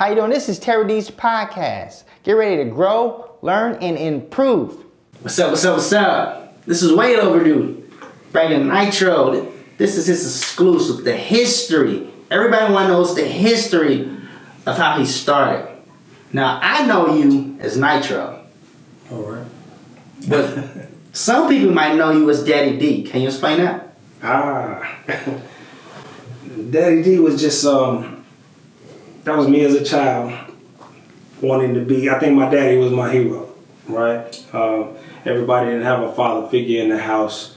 How you doing? This is Terry D's podcast. Get ready to grow, learn, and improve. What's up? This is way overdue. Bringing Nitro. This is his exclusive. The history. Everybody want to know the history of how he started. Now, I know you as Nitro. All right. But some people might know you as Daddy D. Can you explain that? Daddy D was just, that was me as a child, wanting to be, I think my daddy was my hero, right? Everybody didn't have a father figure in the house,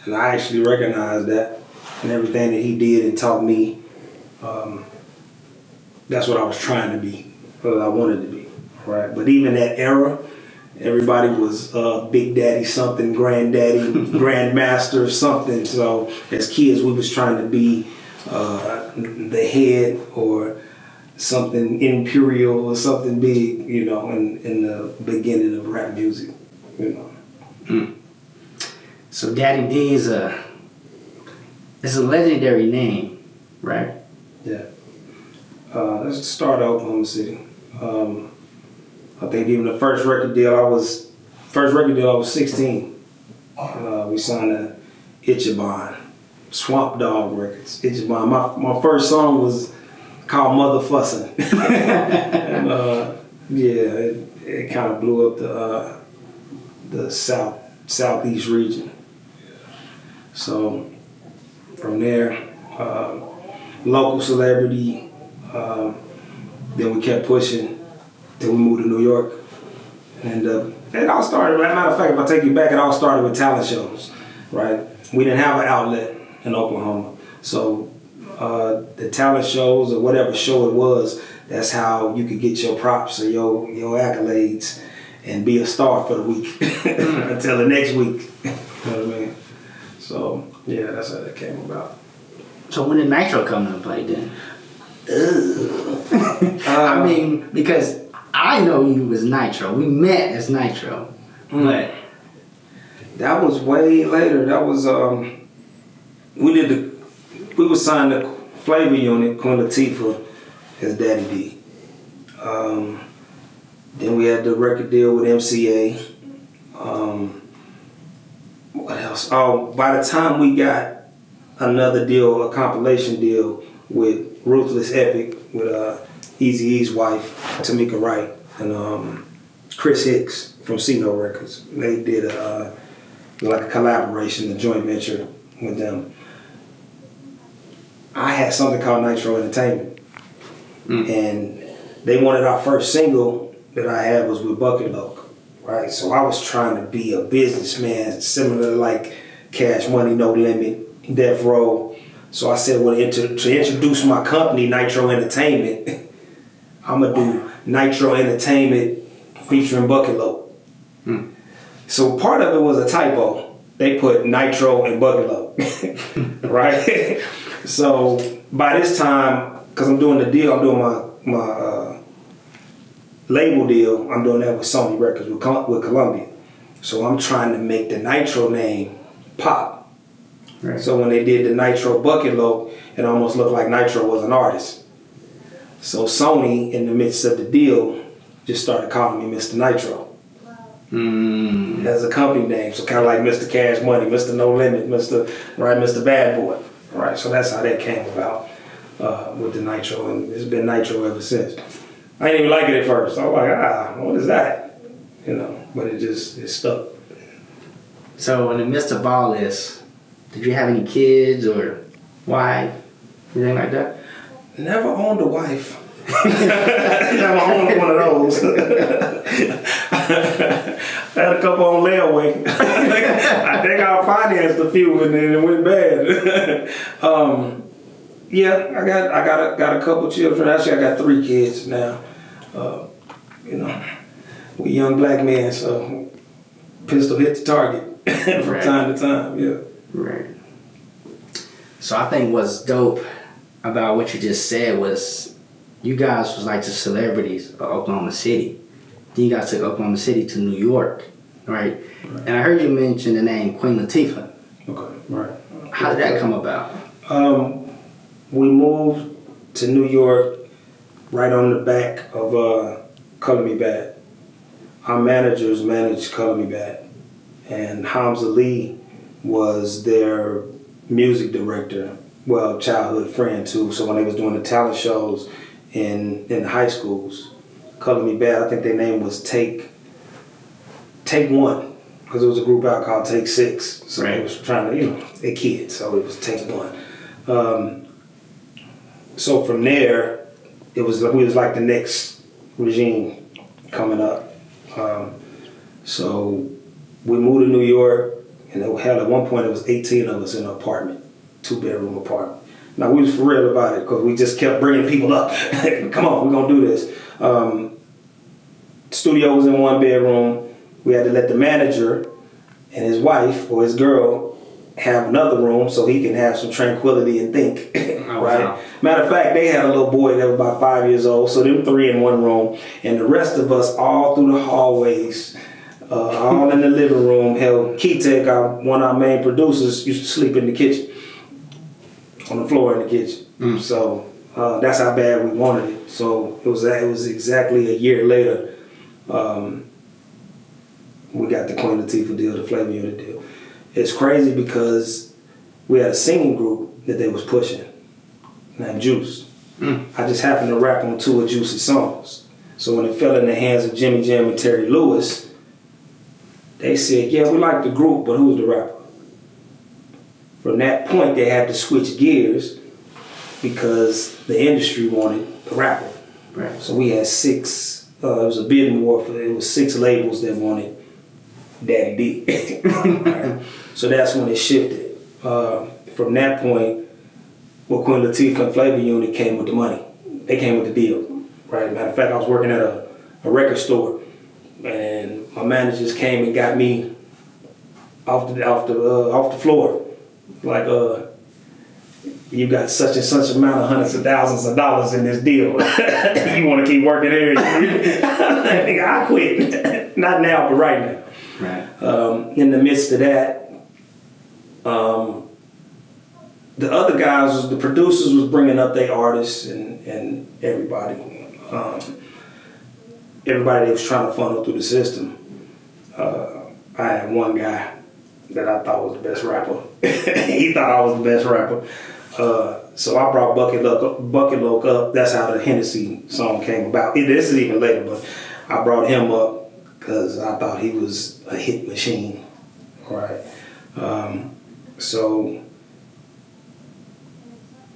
and I actually recognized that, and everything that he did and taught me, that's what I was trying to be, what I wanted to be, right? But even that era, everybody was Big Daddy something, Granddaddy, Grandmaster something. So as kids, we was trying to be the head or something imperial or something big, you know, in the beginning of rap music, you know. So Daddy D is a legendary name, right? Yeah. Let's start out Oklahoma City. I think even the first record deal I was 16. We signed to Ichiban, Swamp Dog Records. Ichiban. My first song was called Mother Fussin'. And it kind of blew up the southeast region. So from there, local celebrity. Then we kept pushing. Then we moved to New York, and it all started. Matter of fact, if I take you back, it all started with talent shows, right? We didn't have an outlet in Oklahoma, so the talent shows or whatever show it was, that's how you could get your props or your accolades and be a star for the week until the next week. You know what I mean? So yeah, that's how that came about. So when did Nitro come into play then? I mean, because I know you as Nitro. We met as Nitro. But that was way later. That was we were signed to Flavor Unit, Queen Latifah as Daddy D. Then we had the record deal with MCA. What else? Oh, by the time we got another deal, a compilation deal with Ruthless Epic, with Eazy-E's wife, Tamika Wright, and Chris Hicks from C-No Records. They did a collaboration, a joint venture with them. I had something called Nitro Entertainment, and they wanted our first single that I had was with Bucket Loc, right? So I was trying to be a businessman, similar like Cash Money, No Limit, Death Row. So I said, well, to introduce my company, Nitro Entertainment, I'm going to do Nitro Entertainment featuring Bucket Loc. So part of it was a typo. They put Nitro and Bucket Loc, right? So by this time, because I'm doing the deal, I'm doing my label deal, I'm doing that with Sony Records, with Columbia. So I'm trying to make the Nitro name pop. Right. So when they did the Nitro Bucket Loc, it almost looked like Nitro was an artist. So Sony, in the midst of the deal, just started calling me Mr. Nitro. As a company name, so kind of like Mr. Cash Money, Mr. No Limit, Mr. Bad Boy. Right, so that's how that came about with the Nitro, and it's been Nitro ever since. I didn't even like it at first. I was like, what is that? You know, but it stuck. So in the midst of all this, did you have any kids or wife, anything like that? Never owned a wife. Never owned one of those. I had a couple on layaway. I think I financed a few and then it went bad. Yeah, I got a couple children. Actually, I got 3 kids now. You know, we young black men, so pistol hit the target from time to time. Yeah. Right. So I think what's dope about what you just said was you guys was like the celebrities of Oklahoma City. Then you guys took Oklahoma City to New York, right? And I heard you mention the name Queen Latifah. Okay, right. How did that come about? We moved to New York right on the back of Color Me Bad. Our managers managed Color Me Bad. And Hamza Lee was their music director, well, childhood friend too. So when they was doing the talent shows in the high schools, Color Me Bad, I think their name was Take One, because it was a group out called Take Six. So they was trying to, they're kids, so it was Take One. So from there, we was like the next regime coming up. So we moved to New York, and at one point it was 18 of us in an apartment, 2-bedroom apartment. Now we was for real about it because we just kept bringing people up. Come on, we're gonna do this. Studio was in 1 bedroom. We had to let the manager and his wife or his girl have another room so he can have some tranquility and think. Right? Wow. Matter of fact, they had a little boy that was about 5 years old, so them 3 in 1 room, and the rest of us all through the hallways, all in the living room. Hell, Keytech, one of our main producers, used to sleep in the kitchen, on the floor in the kitchen. So that's how bad we wanted it. So it was exactly a year later. We got the Queen Latifah deal, the Flavor Unit deal. It's crazy because we had a singing group that they was pushing named Juice. I just happened to rap on 2 of Juice's songs. So when it fell in the hands of Jimmy Jam and Terry Lewis, they said, yeah, we like the group, but who's the rapper? From that point, they had to switch gears because the industry wanted a rapper. Right. So we had 6, it was a bidding war, it was 6 labels that wanted Daddy D. Right. So that's when it shifted. From that point, Queen Latifah and Flavor Unit came with the money. They came with the deal. Right. Matter of fact, I was working at a record store, and my managers came and got me off the floor. Like, you got such and such amount of hundreds of thousands of dollars in this deal. You want to keep working here? Nigga, I quit. Not now, but right now. Right. In the midst of that, the other guys, the producers, was bringing up their artists and everybody. Everybody that was trying to funnel through the system. I had one guy that I thought was the best rapper. He thought I was the best rapper. So I brought Bucket Loke up. That's how the Hennessy song came about. This is even later, but I brought him up because I thought he was a hit machine. Right. So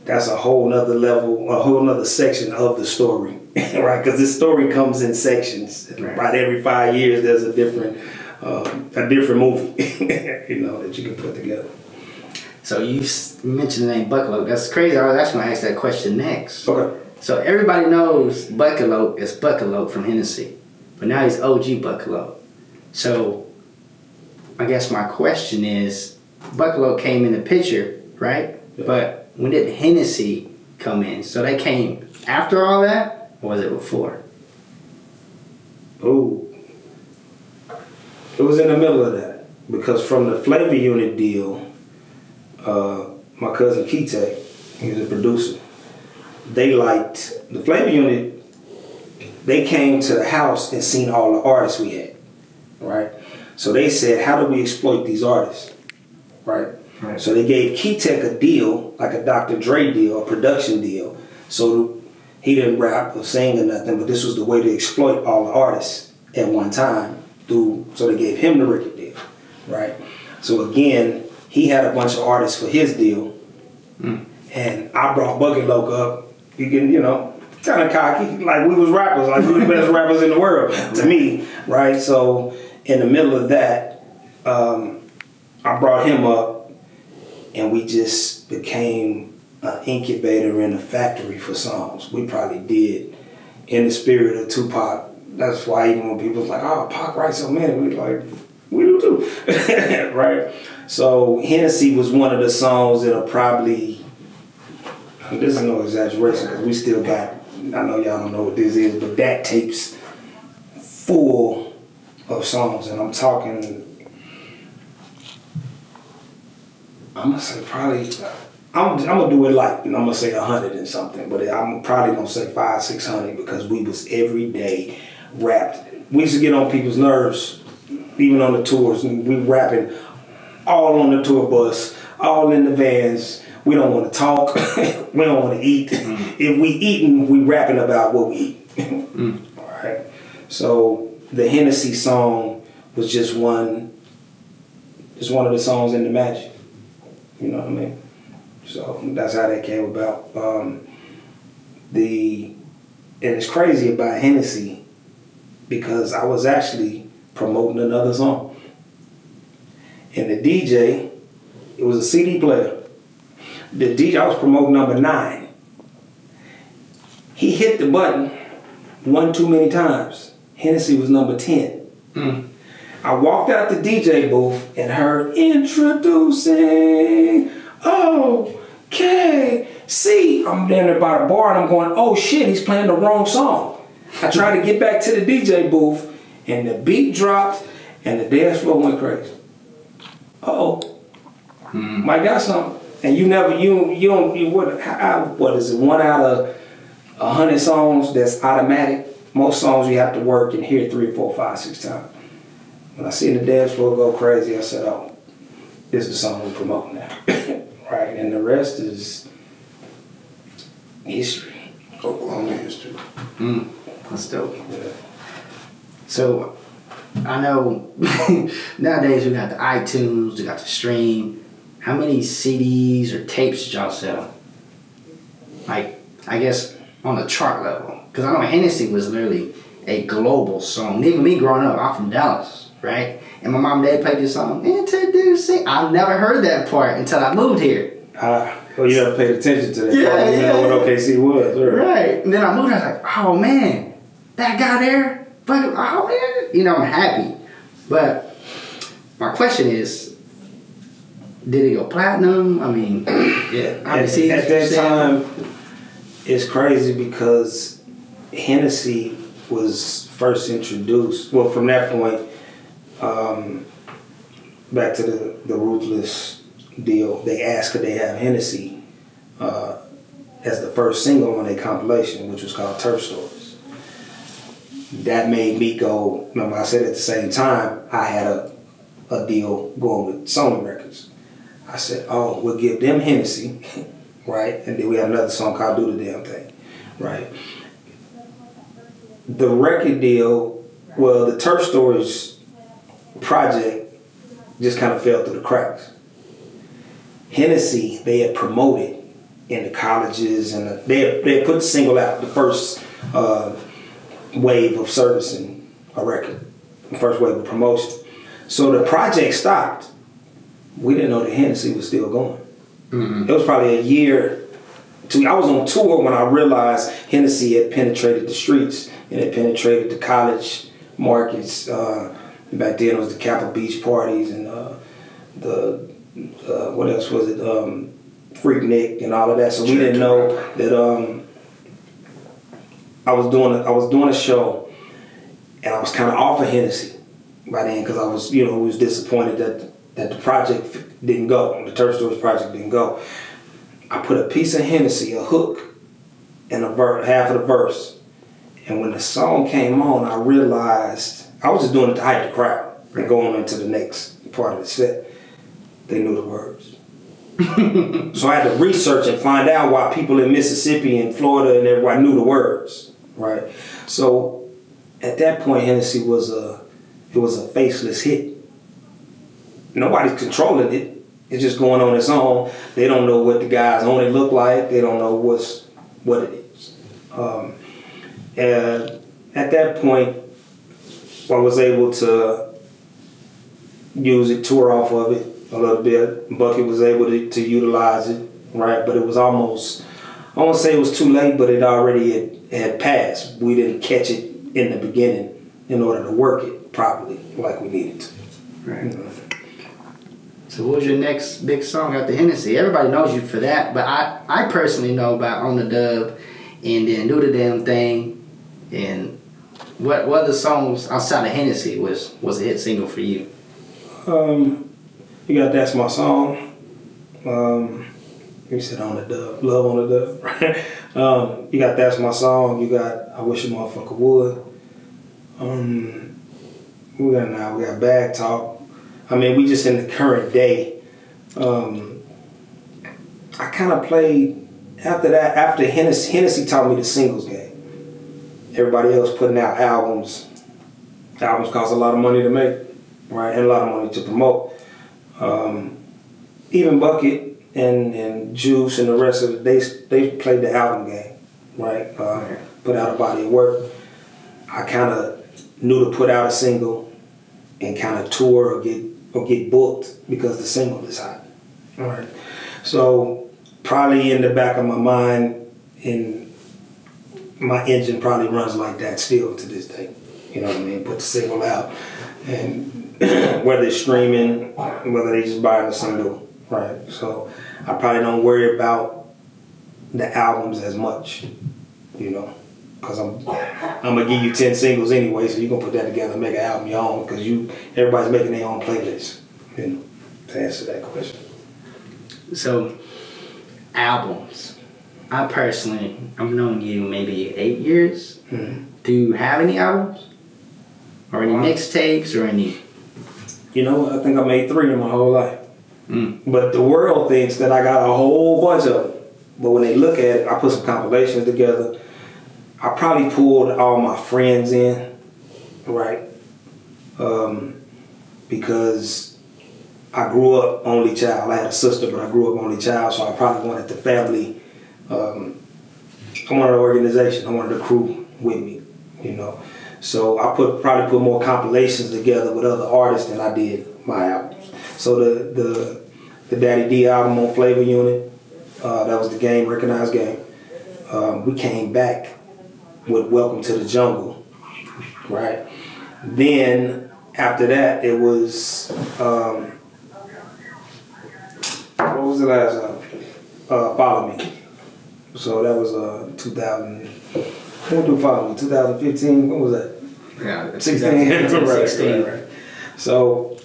that's a whole nother level, a whole nother section of the story. Right? Because this story comes in sections. Right. About every 5 years, there's a different movie, that you can put together. So you mentioned the name Bucket Loke. That's crazy. I was actually going to ask that question next. Okay. So everybody knows Bucket Loke is Bucket Loke from Hennessy, but now he's OG Bucket Loke. So I guess my question is, Bucket Loke came in the picture, right? Yeah. But when did Hennessy come in? So they came after all that, or was it before? Oh. It was in the middle of that, because from the Flavor Unit deal, my cousin Keytech, he was a producer, they liked the Flavor Unit. They came to the house and seen all the artists we had, right? So they said, how do we exploit these artists, right? So they gave Keytech a deal, like a Dr. Dre deal, a production deal. So he didn't rap or sing or nothing, but this was the way to exploit all the artists at one time. So they gave him the record deal, right? So again, he had a bunch of artists for his deal, and I brought Bucket Loke up. You can, kind of cocky, like we was rappers, like we were the best rappers in the world to me, right? So in the middle of that, I brought him up, and we just became an incubator and a factory for songs. We probably did, in the spirit of Tupac. That's why even when people was like, oh, Pac writes so many, we like, we do too, right? So Hennessy was one of the songs that'll probably, this is no exaggeration because we still got, I know y'all don't know what this is, but that tape's full of songs, and I'm talking, I'm gonna say probably I'm gonna do it light, and I'm gonna say 100 and something, but I'm probably gonna say 500-600 because we was every day rapped. We used to get on people's nerves, even on the tours, and we rapping all on the tour bus, all in the vans. We don't want to talk. We don't want to eat. If we eating, we rapping about what we eat. All right. So the Hennessy song was just one of the songs in the Magic. You know what I mean? So that's how that came about. And it's crazy about Hennessy because I was actually promoting another song. And the DJ, it was a CD player. The DJ, I was promoting number 9. He hit the button one too many times. Hennessy was number 10. I walked out the DJ booth and heard introducing OKC. I'm there by the bar and I'm going, oh shit, he's playing the wrong song. I tried to get back to the DJ booth and the beat dropped and the dance floor went crazy. Might got something. And what is it, 1 out of 100 songs that's automatic? Most songs you have to work and hear 3, 4, 5, 6 times. When I seen the dance floor go crazy, I said, oh, this is the song we're promoting now. Right, and the rest is history. Oklahoma history. That's dope. Yeah. So, I know nowadays we got the iTunes, we got the stream. How many CDs or tapes did y'all sell? Like, I guess on the chart level. Because I know Hennessy was literally a global song. Even me growing up, I'm from Dallas, right? And my mom and dad played this song, Introducing. I've never heard that part until I moved here. Well, you never paid attention to that. Yeah, You know what OKC was. Right. And then I moved, I was like, oh man, that guy there, fucking, oh man. You know, I'm happy. But my question is, did it go platinum? I mean, yeah. At that time, it's crazy because Hennessy was first introduced. Well, from that point, back to the Ruthless deal, they asked could they have Hennessy as the first single on their compilation, which was called Turf Stories. That made me go, remember I said at the same time, I had a deal going with Sony Records. I said, oh, we'll give them Hennessy, right? And then we had another song called Do the Damn Thing, right? The record deal, well, the Turf Stories project just kind of fell through the cracks. Hennessy, they had promoted in the colleges and they had put the single out, the first wave of servicing a record, the first wave of promotion. So the project stopped. We didn't know that Hennessy was still going. It was probably a year. I was on tour when I realized Hennessy had penetrated the streets and it penetrated the college markets. Back then it was the Capitol Beach parties and what else was it? Freak Nick and all of that. So we didn't know that I was doing a show and I was kind of off of Hennessy by then because I was, we was disappointed that the project didn't go. The Turf Stories project didn't go. I put a piece of Hennessy, a hook, and half of the verse. And when the song came on, I realized I was just doing it to hype the crowd and going into the next part of the set. They knew the words. So I had to research and find out why people in Mississippi and Florida and everybody knew the words, right? So at that point, Hennessy was a faceless hit. Nobody's controlling it. It's just going on its own. They don't know what the guys on it look like. They don't know what it is. And at that point, I was able to use it, tour off of it a little bit. Bucket was able to utilize it, right? But it was almost, I won't say it was too late, but it already had passed. We didn't catch it in the beginning in order to work it properly like we needed to. Right. So what was your next big song after Hennessy? Everybody knows you for that, but I personally know about On the Dub and then Do the Damn Thing. And what other songs outside of Hennessy was a hit single for you? You got That's My Song. You said On the Dub, Love on the Dub, right? You got That's My Song. You got I Wish a Motherfucker Would. We got Bag Talk. I mean, we just in the current day. I kind of played after that. After Hennessy taught me the singles game. Everybody else putting out albums. Albums cost a lot of money to make, right, and a lot of money to promote. Even Bucket and Juice and the rest of it, they played the album game, right? Put out a body of work. I kind of knew to put out a single and kind of tour or get booked because the single is hot. All right. So probably in the back of my mind, in my engine probably runs like that still to this day. You know what I mean? Put the single out, and whether it's streaming, whether they just buying the single, right? So I probably don't worry about the albums as much, you know, because I'm gonna give you 10 singles anyway, so you're gonna put that together and make an album your own, because everybody's making their own playlist, you know, to answer that question. So, albums. I personally, I've known you maybe 8 years. Mm-hmm. Do you have any albums? Or any mixtapes or any? You know what? I think I made 3 in my whole life. Mm. But the world thinks that I got a whole bunch of them. But when they look at it, I put some compilations together. I probably pulled all my friends in, right? Because I grew up only child. I had a sister, but I grew up only child, so I probably wanted the family. I wanted an organization. I wanted a crew with me, you know. So I probably put more compilations together with other artists than I did my albums. So the Daddy D album on Flavor Unit, that was the Game, Recognized Game. We came back with Welcome to the Jungle, right? Then after that, it was what was the last album? Follow Me. So that was 2000. When did Follow Me? 2015. What was that? Yeah, 16. Right. So,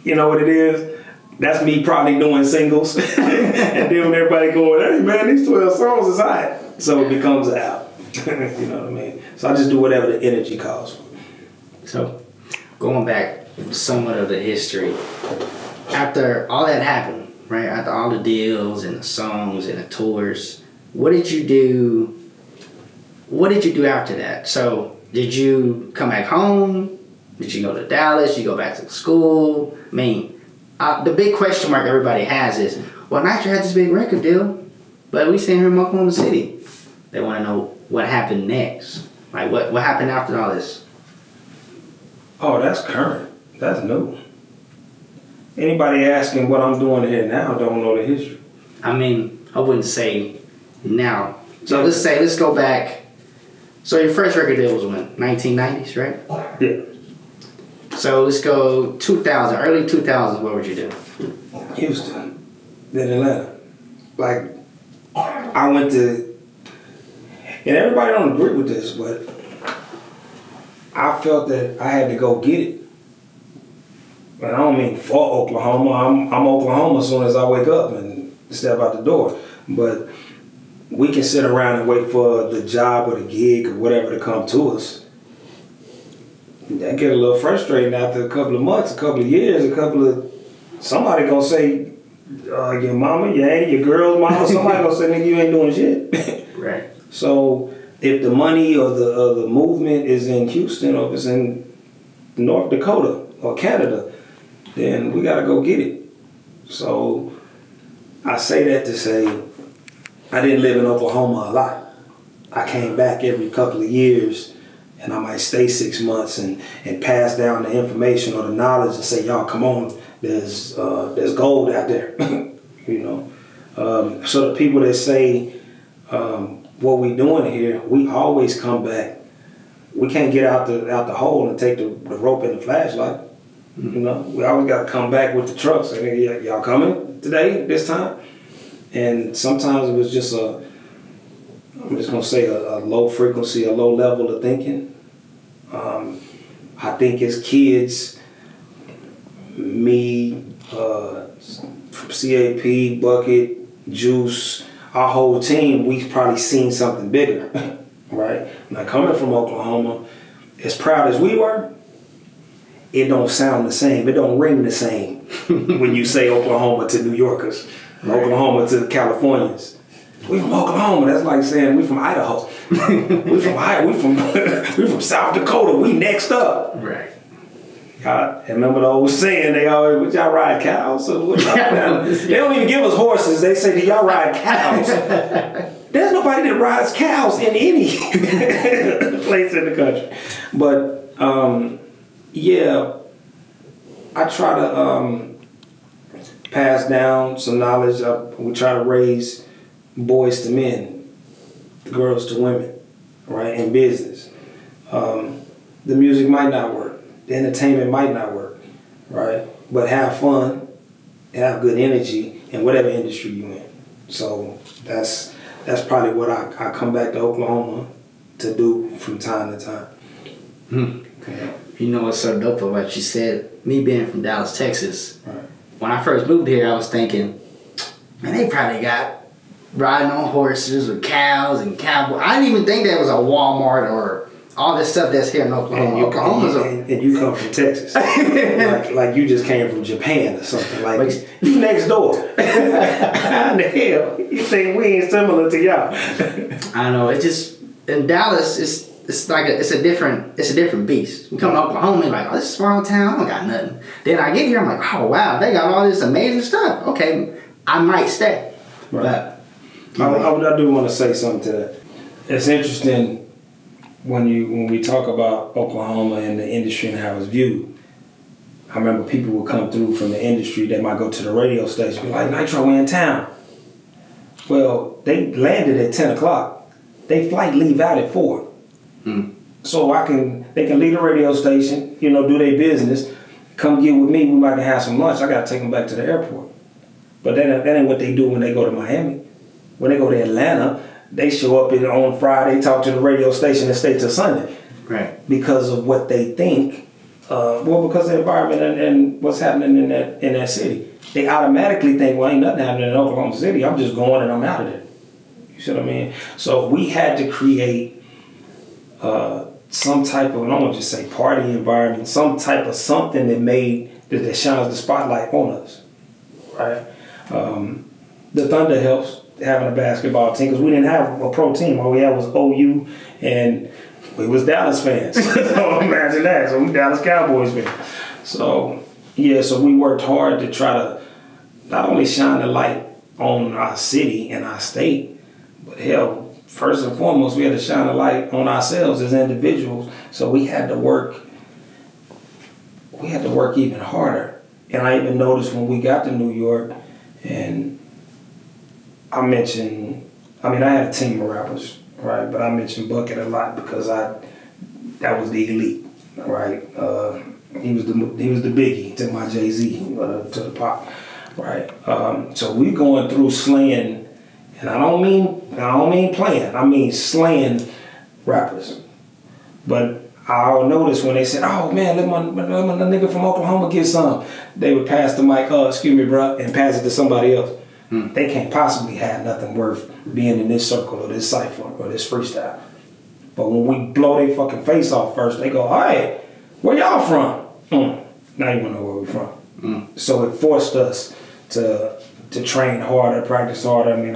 you know what it is? That's me probably doing singles. And then when everybody going, hey man, these 12 songs is hot. So it becomes an album. You know what I mean? So I just do whatever the energy calls for. So, going back somewhat of the history, after all that happened, right? After all the deals and the songs and the tours, what did you do? What did you do after that? So, did you come back home? Did you go to Dallas? Did you go back to school? I mean, the big question mark everybody has is, well, Nitro had this big record deal, but we sitting here in Oklahoma City. They want to know what happened next. Like, what happened after all this? Oh, that's current. That's new. Anybody asking what I'm doing here now don't know the history. I mean, I wouldn't say now. So let's go back. So your first record deal was when? 1990s, right? Yeah. So let's go 2000, early 2000s, what would you do? Houston, then Atlanta. Like, I went to, and everybody don't agree with this, but I felt that I had to go get it. And I don't mean for Oklahoma. I'm Oklahoma as soon as I wake up and step out the door. But we can sit around and wait for the job or the gig or whatever to come to us. That get a little frustrating after a couple of months, a couple of years, somebody gonna say, your mama, your girl's mama, somebody gonna say, nigga, you ain't doing shit. Right. So if the money or the movement is in Houston or if it's in North Dakota or Canada, then we gotta go get it. So I say that to say, I didn't live in Oklahoma a lot. I came back every couple of years and I might stay 6 months and pass down the information or the knowledge and say, y'all, come on, there's gold out there, you know. So the people that say what we doing here, we always come back. We can't get out the hole and take the rope and the flashlight, you know. We always got to come back with the trucks. And y'all coming today, this time? And sometimes it was just I'm just gonna say a low frequency, a low level of thinking. I think as kids, me, from CAP, Bucket, Juice, our whole team, we've probably seen something bigger, right? Now coming from Oklahoma, as proud as we were, it don't sound the same. It don't ring the same when you say Oklahoma to New Yorkers, Oklahoma to Californians. We from Oklahoma. That's like saying we from Idaho. we from South Dakota. We next up. Right. Y'all remember the old saying? They always, would y'all ride cows? Or what y'all they don't even give us horses. They say, do y'all ride cows? There's nobody that rides cows in any place in the country. But yeah, I try to pass down some knowledge. We try to raise boys to men, girls to women, right, in business. The music might not work. The entertainment might not work, right? But have fun, have good energy in whatever industry you're in. So that's probably what I come back to Oklahoma to do from time to time. Okay. You know what's so dope about what you said? Me being from Dallas, Texas, Right. when I first moved here, I was thinking, man, they probably got riding on horses or cows and cowboys. I didn't even think that was a Walmart or all this stuff that's here in Oklahoma. And you come from Texas, like you just came from Japan or something. Like you next door. How the hell you think we ain't similar to y'all? I know. It just in Dallas, it's like it's a different beast. You come to Oklahoma, you're like, oh, this is a small town. I don't got nothing. Then I get here, I'm like, oh wow, they got all this amazing stuff. Okay, I might stay. Right. But I do want to say something to that. It's interesting. When we talk about Oklahoma and the industry and how it's viewed, I remember people would come through from the industry. They might go to the radio station, be like, Nitro, we in town. Well, they landed at 10 o'clock. They flight leave out at 4. So they can leave the radio station, do their business, come get with me. We might have some lunch. I got to take them back to the airport. But that ain't what they do when they go to Miami. When they go to Atlanta, they show up on Friday, talk to the radio station, and stay till Sunday. Right. Because of what they think, because of the environment and what's happening in that city. They automatically think, well, ain't nothing happening in Oklahoma City. I'm just going and I'm out of there. You see what I mean? So we had to create some type of, I don't want to just say party environment, some type of something that shines the spotlight on us, right? The Thunder helps having a basketball team because we didn't have a pro team. All we had was OU and we was Dallas fans. So imagine that. So we Dallas Cowboys fans. So yeah, so we worked hard to try to not only shine the light on our city and our state, but hell, first and foremost, we had to shine a light on ourselves as individuals. So we had to work even harder. And I even noticed when we got to New York, and I had a team of rappers, right? But I mentioned Bucket a lot because that was the elite, right? He was the biggie to my Jay-Z, to the pop, right? So we going through slaying, and I don't mean playing, I mean slaying rappers. But I noticed when they said, "Oh man, let my nigga from Oklahoma get some," they would pass the mic, "Excuse me, bro," and pass it to somebody else. They can't possibly have nothing worth being in this circle or this cipher or this freestyle. But when we blow their fucking face off first, they go, "Hey, where y'all from?" Now you wanna know where we're from. So it forced us to train harder, practice harder. I mean,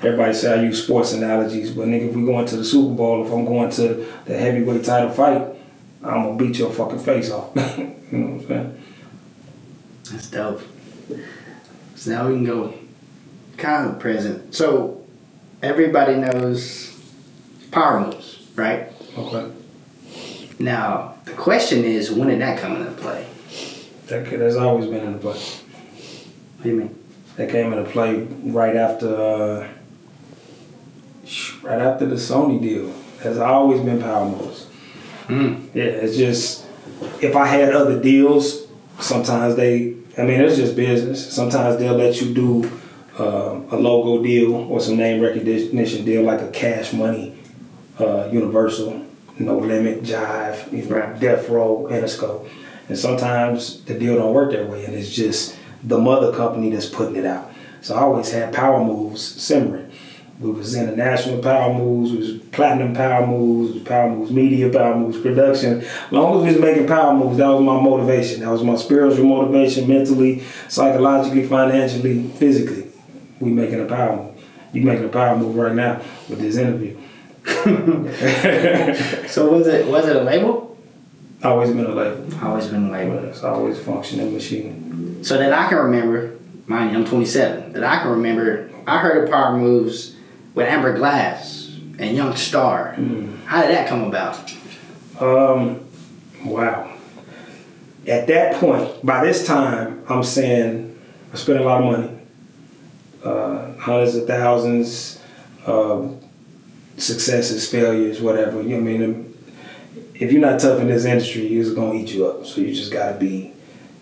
everybody say I use sports analogies, but nigga, if we going to the Super Bowl, if I'm going to the heavyweight title fight, I'm gonna beat your fucking face off. You know what I'm saying? That's dope. So now we can go kind of present. So everybody knows power moves, right? Okay. Now the question is, when did that come into play? That's always been in play. What do you mean? That came into play right after the Sony deal. Has always been power moves. Yeah, it's just if I had other deals, sometimes it's just business. Sometimes they'll let you do a logo deal or some name recognition deal like a Cash Money, Universal, No Limit, Jive, Right. Death Row, Interscope. And sometimes the deal don't work that way, and it's just the mother company that's putting it out. So I always had power moves simmering. We was international power moves, we was platinum power moves media, power moves production. As long as we was making power moves, that was my motivation. That was my spiritual motivation, mentally, psychologically, financially, physically. We making a power move. You making a power move right now with this interview. So was it a label? Always been a label. Always been a label. It's always functioning machine. So that I can remember, mind you, I'm 27. That I can remember, I heard of Power Moves with Amber Glass and Young Star. How did that come about? Wow. At that point, by this time, I'm saying I spent a lot of money, hundreds of thousands, successes, failures, whatever. You know what I mean? If you're not tough in this industry, it's gonna eat you up. So you just gotta be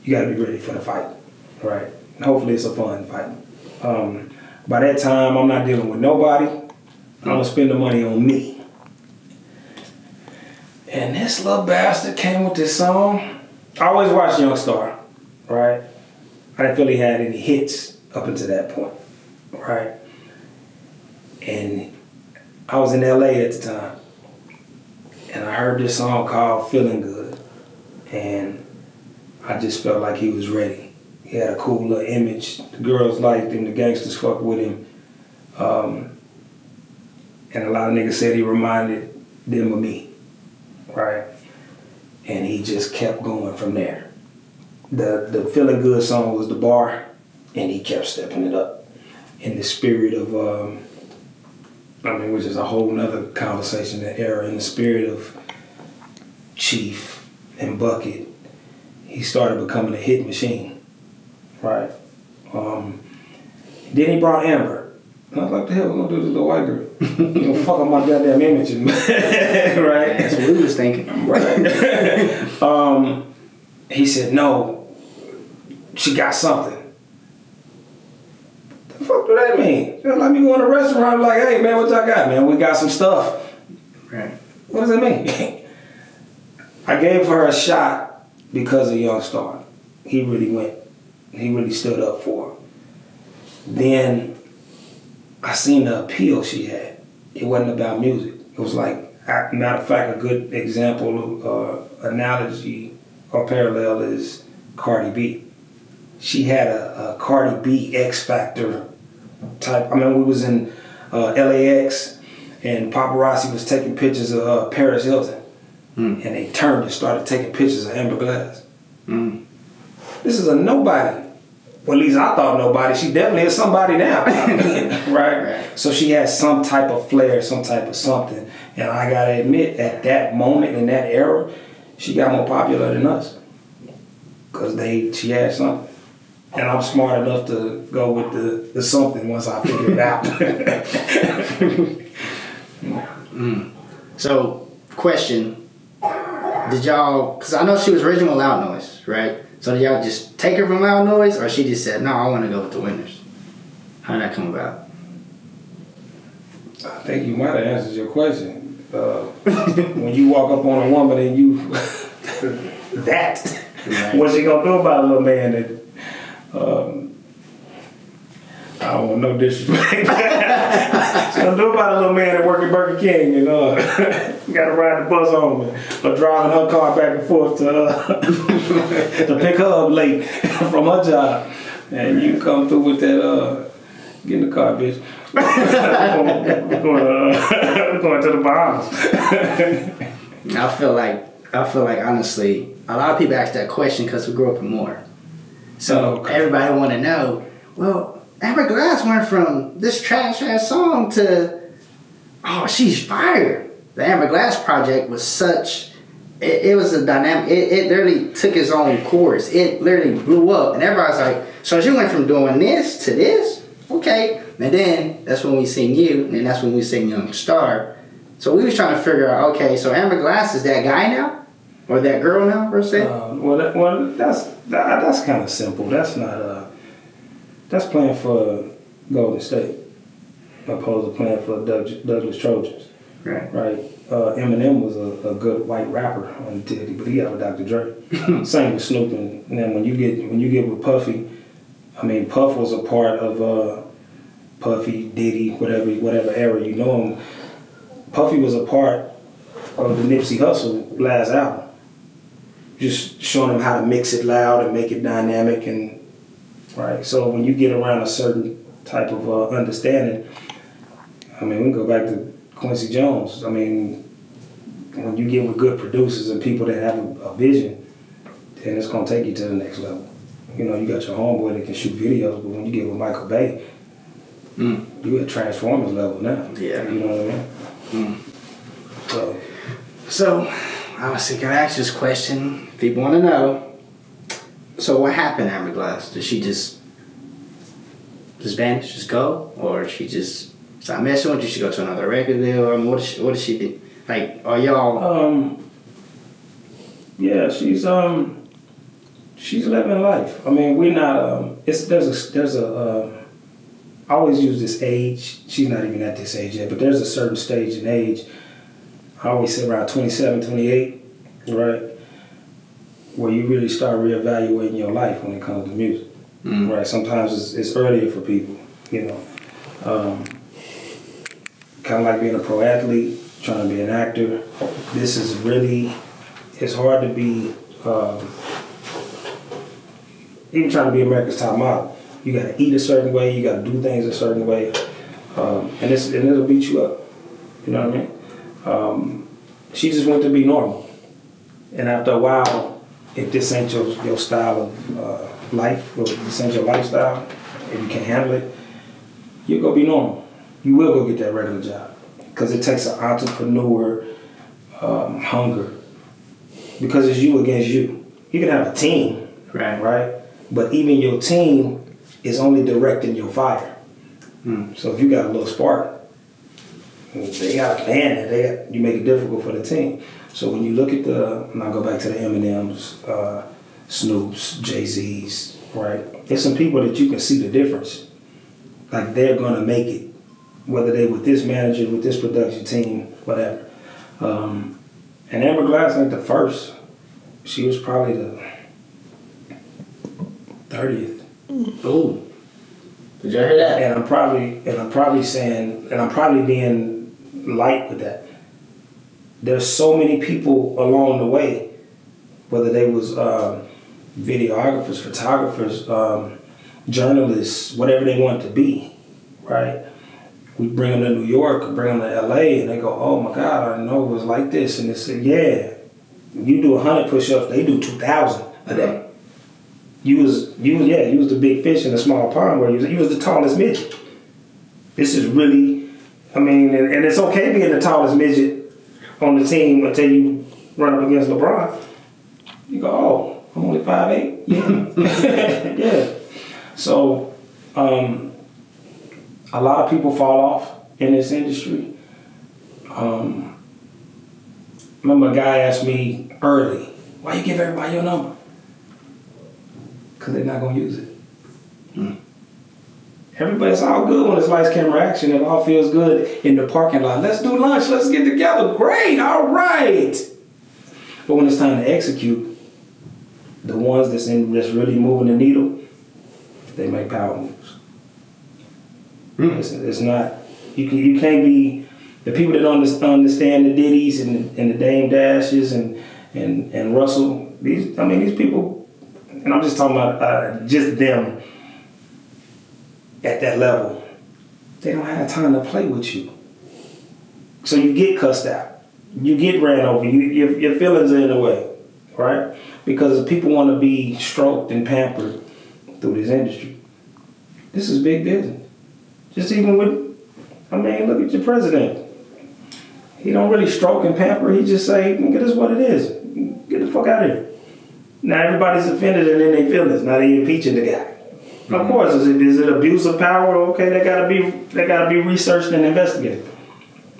ready for the fight, right? And hopefully it's a fun fight. By that time, I'm not dealing with nobody. I'm gonna spend the money on me. And this little bastard came with this song. I always watched Young Star, right? I didn't feel he had any hits up until that point, right? And I was in LA at the time. And I heard this song called Feeling Good. And I just felt like he was ready. He had a cool little image. The girls liked him, the gangsters fucked with him. And a lot of niggas said he reminded them of me, right? And he just kept going from there. The Feeling Good song was the bar, and he kept stepping it up. In the spirit of, which is a whole nother conversation, that era, in the spirit of Chief and Bucket, he started becoming a hit machine, right? Then he brought Amber. And I was like, the hell we gonna do this little white girl? You know, fuck up my goddamn image, right? That's what we was thinking. Right. He said, no, she got something. The fuck do that mean? Just let me go in a restaurant like, hey man, what y'all got, man? We got some stuff. Right. What does it mean? I gave her a shot because of Young Star. He really stood up for her. Then I seen the appeal she had. It wasn't about music. It was like, matter of fact, a good example, analogy or parallel is Cardi B. She had a Cardi B X Factor type. I mean, we was in LAX and paparazzi was taking pictures of Paris Hilton. And they turned and started taking pictures of Amber Glass. This is a nobody. Well, at least I thought nobody. She definitely is somebody now. right? So she has some type of flair, some type of something. And I gotta admit, at that moment, in that era, she got more popular than us. Because she had something. And I'm smart enough to go with the something once I figure it out. So, question. Did y'all, because I know she was original with Loud Noise, right? So did y'all just take her from Loud Noise, or she just said, no, I want to go with the Winners? How did that come about? I think you might have answered your question. When you walk up on a woman and you, right. What's she gonna do about a little man that, I don't want no disrespect. She gonna do about a little man that work at Burger King and gotta ride the bus home or driving her car back and forth to pick her up late from her job. And you come through with that, get in the car, bitch. We're going to the Bahamas. I feel like honestly, a lot of people ask that question because we grew up in Moore. So everybody want to know, well, Amber Glass went from this trash ass song to, oh, she's fire. The Amber Glass project was such, it was a dynamic, it literally took its own course. It literally blew up. And everybody's like, so she went from doing this to this? Okay. And then that's when we seen you, and then that's when we seen Young Star. So we was trying to figure out, okay, so Amber Glass is that guy now? Or that girl now, per se? That's kind of simple. That's not, that's playing for Golden State, opposed to playing for Douglas Trojans. Right. Eminem was a good white rapper until he got with Dr. Dre. Same with Snoop, and then when you get with Puffy, I mean, Puff was a part of Puffy, Diddy, whatever era you know him. Puffy was a part of the Nipsey Hussle last album. Just showing them how to mix it loud and make it dynamic, and right. So when you get around a certain type of understanding, I mean, we can go back to Quincy Jones. I mean, when you get with good producers and people that have a vision, then it's gonna take you to the next level. You know, you got your homeboy that can shoot videos, but when you get with Michael Bay, you at Transformers level now. Yeah. You know what I mean? So, I was thinking, I asked this question. People want to know. So, what happened to Amber Glass? Did she just vanish, just go, or she just stop messing with you? Did she go to another record deal, or what did she do? Like, are y'all? Yeah, she's living life. I mean, we're not. There's a. I always use this age. She's not even at this age yet, but there's a certain stage in age. I always say around 27, 28, right, where you really start reevaluating your life when it comes to music, right? Sometimes it's earlier for people, you know. Kind of like being a pro athlete, trying to be an actor. This is really, it's hard to be, even trying to be America's Top Model. You gotta eat a certain way, you gotta do things a certain way, and it'll beat you up. You know what I mean? She just went to be normal. And after a while, if this ain't your style of life, or if this ain't your lifestyle, if you can't handle it, you'll go be normal. You will go get that regular job. Because it takes an entrepreneur hunger. Because it's you against you. You can have a team, right? But even your team is only directing your fire. So if you got a little spark, they got a fan, you make it difficult for the team. So when you look at and I'll go back to the Eminems, Snoops, Jay-Z's, right? There's some people that you can see the difference. Like they're gonna make it, whether they with this manager, with this production team, whatever. And Amber Glass ain't the first. She was probably the 30th. Ooh. Did y'all hear that? And I'm probably being light with that. There's so many people along the way, whether they was videographers, photographers, journalists, whatever they want to be, right? We bring them to New York, bring them to LA, and they go, oh my God, I didn't know it was like this. And they say, yeah, you do 100 push-ups, they do 2,000 a day. You was the big fish in the small pond where you was the tallest midget. This is really, I mean, and it's okay being the tallest midget on the team until you run up against LeBron. You go, oh, I'm only 5'8". Yeah. Yeah. So, a lot of people fall off in this industry. Remember a guy asked me early, why you give everybody your number? Because they're not going to use it. Everybody's all good when it's lights, camera, action. It all feels good in the parking lot. Let's do lunch. Let's get together. Great. All right. But when it's time to execute, the ones that's really moving the needle, they make power moves. It's not. You can't be the people that don't understand the Diddies and the Dame Dashes and Russell. These people. And I'm just talking about just them at that level. They don't have time to play with you. So you get cussed out. You get ran over. Your feelings are in the way, right? Because people want to be stroked and pampered through this industry. This is big business. Just even with, look at your president. He don't really stroke and pamper. He just say, "Nigga, this is what it is. Get the fuck out of here." Now everybody's offended and then they feel this. Now they impeaching the guy. Of course, is it abuse of power? Okay, they gotta be researched and investigated,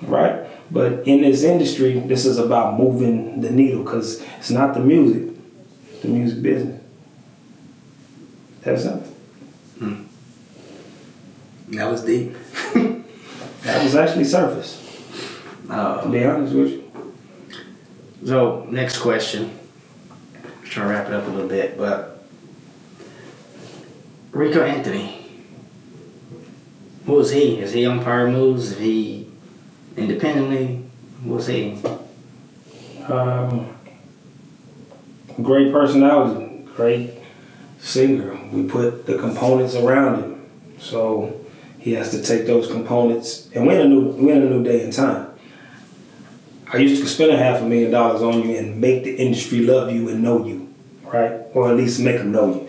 right? But in this industry, this is about moving the needle because it's not the music business. That's something. That was deep. That was actually surface. To be honest with you. So next question. Trying to wrap it up a little bit, but Rico Anthony. What was he? Is he on Power Moves? Is he independently? What was he? Great personality, great singer. We put the components around him, so he has to take those components. And we're in a new day and time. I used to spend $500,000 on you and make the industry love you and know you, right? Or at least make them know you,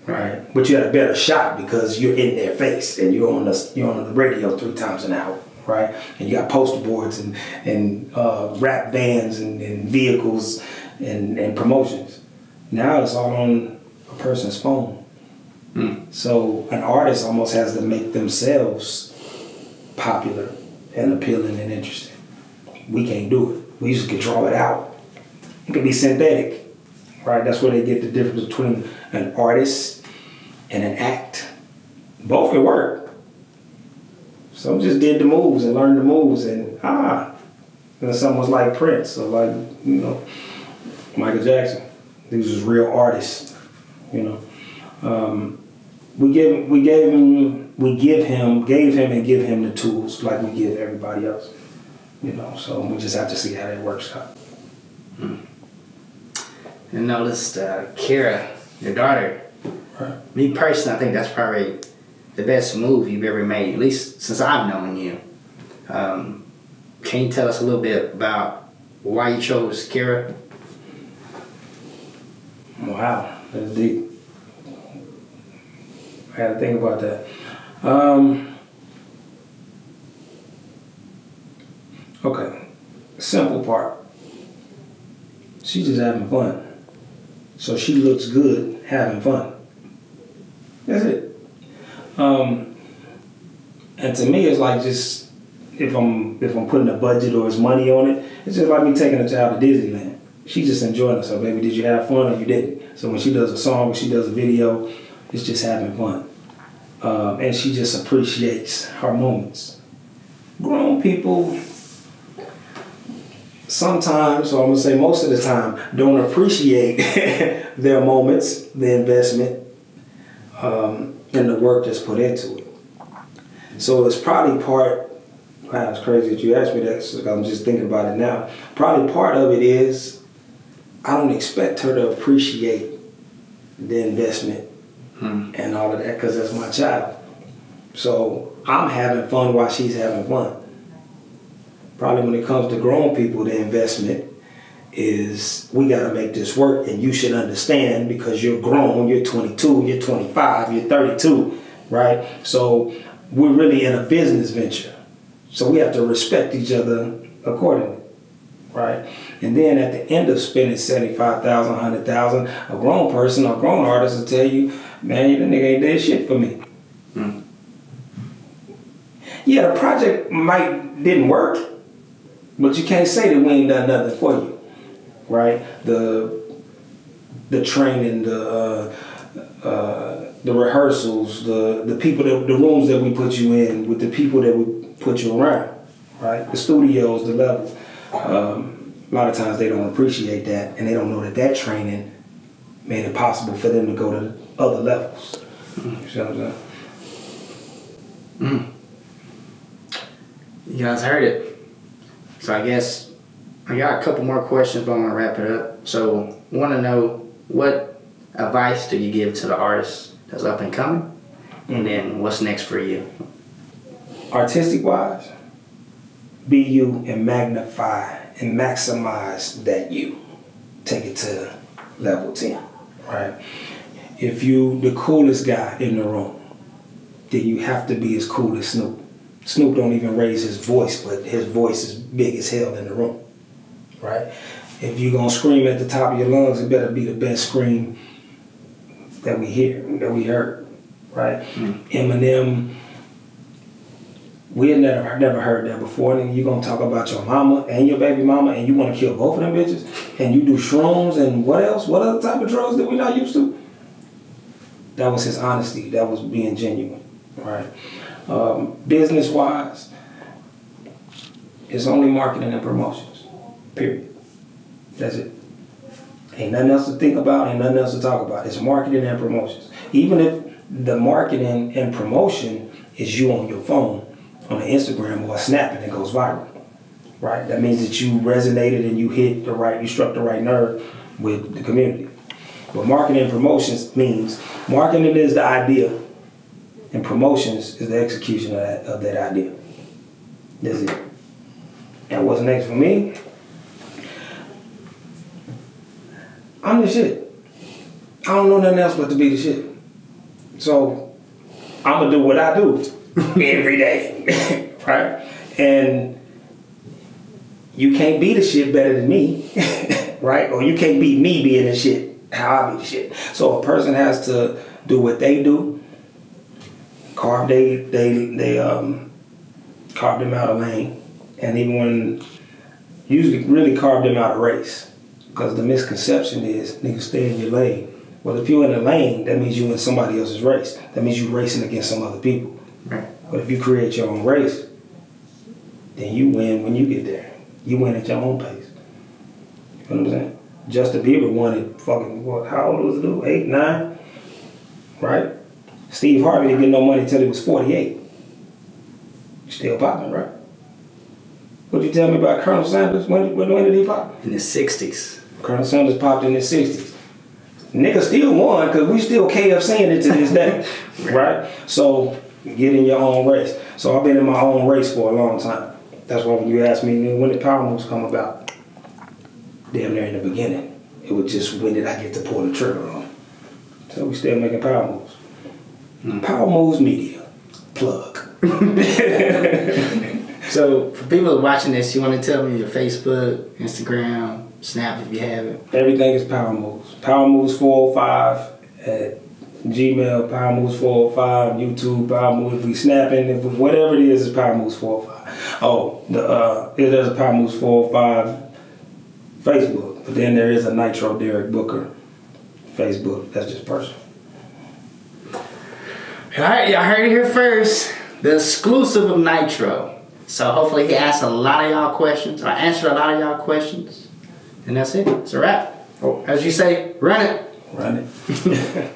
right? But you had a better shot because you're in their face and you're on the radio 3 times an hour, right? And you got poster boards and rap bands and vehicles and promotions. Now it's all on a person's phone. So an artist almost has to make themselves popular and appealing and interesting. We can't do it. We just can draw it out. It can be synthetic, right? That's where they get the difference between an artist and an act. Both can work. Some just did the moves and learned the moves and some was like Prince or like, Michael Jackson. These was real artists, We gave him and give him the tools like we give everybody else. So we just have to see how that works out. And noticed Kira, your daughter. Right. Me personally, I think that's probably the best move you've ever made, at least since I've known you. Can you tell us a little bit about why you chose Kira? Wow, that's deep. I had to think about that. Okay, simple part. She's just having fun. So she looks good having fun. That's it. And to me, it's like just if I'm putting a budget or it's money on it, it's just like me taking a child to Disneyland. She's just enjoying herself. Baby, did you have fun or you didn't? So when she does a song, when she does a video, it's just having fun. And she just appreciates her moments. Grown people sometimes, or I'm gonna say most of the time, don't appreciate their moments, the investment, and the work that's put into it. So it's probably wow, it's crazy that you asked me that, so I'm just thinking about it now. Probably part of it is I don't expect her to appreciate the investment and all of that because that's my child. So I'm having fun while she's having fun. Probably when it comes to grown people, the investment is we got to make this work and you should understand because you're grown, you're 22, you're 25, you're 32, right? So we're really in a business venture. So we have to respect each other accordingly, right? And then at the end of spending $75,000, $100,000, a grown person or grown artist will tell you, man, that nigga ain't did shit for me. Yeah, the project didn't work, but you can't say that we ain't done nothing for you, right? The training, the rehearsals, the people, the rooms that we put you in, with the people that we put you around, right? The studios, the level. A lot of times they don't appreciate that, and they don't know that training made it possible for them to go to other levels. You see what I'm saying? You guys heard it. So I guess I got a couple more questions, but I'm gonna wrap it up. So I want to know, what advice do you give to the artists that's up and coming? And then what's next for you? Artistic wise, be you and magnify and maximize that you. Take it to level 10, right? If you the coolest guy in the room, then you have to be as cool as Snoop. Snoop don't even raise his voice, but his voice is big as hell in the room, right? If you're gonna scream at the top of your lungs, it better be the best scream that we heard, right? Eminem, we had never heard that before. And you're gonna talk about your mama and your baby mama, and you wanna kill both of them bitches, and you do shrooms and what else? What other type of drugs that we not used to? That was his honesty. That was being genuine, right? Business-wise, it's only marketing and promotions, period. That's it. Ain't nothing else to think about, ain't nothing else to talk about. It's marketing and promotions. Even if the marketing and promotion is you on your phone, on an Instagram or a Snap, and it goes viral, right? That means that you resonated and you struck the right nerve with the community. But marketing and promotions means marketing is the idea, and promotions is the execution of that idea. That's it. And what's next for me? I'm the shit. I don't know nothing else but to be the shit. So I'm gonna do what I do every day, right? And you can't be the shit better than me, right? Or you can't beat me being the shit how I be the shit. So a person has to do what they do, carve carve them out a lane, and even when usually really carve them out a race, because the misconception is niggas stay in your lane. Well, if you're in a lane, that means you're in somebody else's race. That means you're racing against some other people. Right. But if you create your own race, then you win when you get there. You win at your own pace. You know what I'm saying? Justin Bieber won at fucking, how old was the dude? 8, 9? Right? Steve Harvey didn't get no money until he was 48. Still popping, right? What did you tell me about Colonel Sanders? When did he pop? In the 60s. Colonel Sanders popped in the 60s. Nigga still won because we still KFCing it to this day, right? So get in your own race. So I've been in my own race for a long time. That's why when you ask me when did power moves come about, damn near in the beginning, it was just when did I get to pull the trigger on. So we still making power moves. Power Moves Media, plug. So for people watching this, you want to tell me your Facebook, Instagram, Snap if you have it. Everything is Power Moves. Power Moves 405 at Gmail, Power Moves 405, YouTube, Power Moves. If we snapping, whatever it is Power Moves 405. Oh, there's a Power Moves 405 Facebook, but then there is a Nitro Derek Booker Facebook. That's just personal. All right, y'all heard it here first. The exclusive of Nitro. So hopefully he asked a lot of y'all questions, or answered a lot of y'all questions. And that's it. It's a wrap. As you say, run it. Run it.